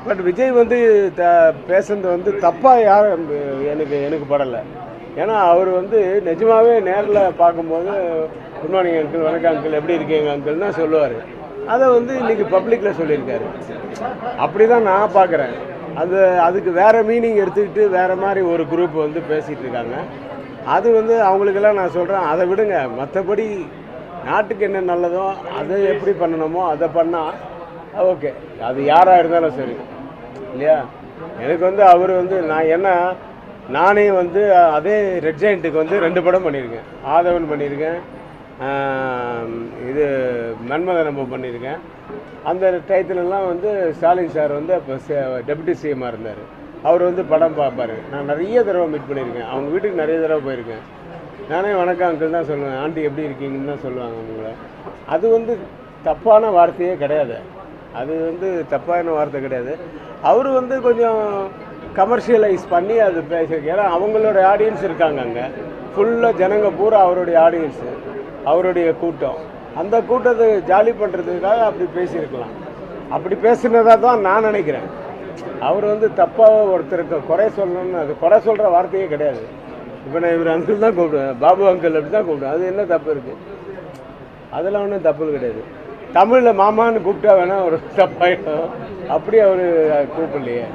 But Vijay வந்து பேசுனது வந்து தப்பாக யாரும் எனக்கு படலை. ஏன்னா அவர் வந்து நிஜமாகவே நேரில் பார்க்கும்போது குட் மார்னிங் அங்கிள், வணக்கம் அங்கிள், எப்படி இருக்கீங்க அங்கிள்னா சொல்லுவார். அதை வந்து இன்றைக்கி பப்ளிக்கில் சொல்லியிருக்காரு. அப்படி தான் நான் பார்க்குறேன். அதுக்கு வேறு மீனிங் எடுத்துக்கிட்டு வேறு மாதிரி ஒரு குரூப் வந்து பேசிகிட்டு இருக்காங்க. அது வந்து அவங்களுக்கெல்லாம் நான் சொல்கிறேன், அதை விடுங்க. மற்றபடி நாட்டுக்கு என்ன நல்லதோ அதை எப்படி பண்ணணுமோ அதை பண்ணால் ஓகே. அது யாராக இருந்தாலும் சரி இல்லையா. எனக்கு வந்து அவர் வந்து நானே வந்து அதே ரெட் ஜெயண்ட்டுக்கு வந்து 2 படம் பண்ணியிருக்கேன். ஆதவன் பண்ணியிருக்கேன், இது மன்மதனம்பு பண்ணியிருக்கேன். அந்த டயத்துலலாம் வந்து ஸ்டாலின் சார் வந்து அப்போ டெபுட்டி சிஎம்மாக இருந்தார். அவர் வந்து படம் பார்ப்பார். நான் நிறைய தடவை மீட் பண்ணியிருக்கேன். அவங்க வீட்டுக்கு நிறைய தடவை போயிருக்கேன். நானே வணக்கம் அங்கிள் தான் சொல்லுவேன், ஆண்டி எப்படி இருக்கீங்கன்னு தான் சொல்லுவாங்க அவங்கள. அது வந்து தப்பான வார்த்தையே கிடையாது. அது வந்து தப்பான வார்த்தை கிடையாது. அவர் வந்து கொஞ்சம் கமர்ஷியலைஸ் பண்ணி அது பேசியிருக்கு. ஏன்னா அவங்களோட ஆடியன்ஸ் இருக்காங்க அங்கே ஃபுல்லாக, ஜனங்க பூரா அவருடைய ஆடியன்ஸு, அவருடைய கூட்டம். அந்த கூட்டத்தை ஜாலி பண்ணுறதுக்காக அப்படி பேசியிருக்கலாம். அப்படி பேசுனதாக தான் நான் நினைக்கிறேன். அவர் வந்து தப்பாக ஒருத்தருக்கு குறை சொல்லணும்னு, அது குறை சொல்கிற வார்த்தையே கிடையாது. இப்போ நான் இவர் அங்கிள் தான் கூப்பிடுவேன், பாபு அங்கிள் அப்படி தான் கூப்பிடுவேன். அது என்ன தப்பு இருக்குது? அதெல்லாம் ஒன்றும் தப்பு கிடையாது. தமிழில் மாமான்னு கூப்பிட்டா வேணால் ஒரு தப்பாயிடும். அப்படி அவர் கூப்பிடலையே.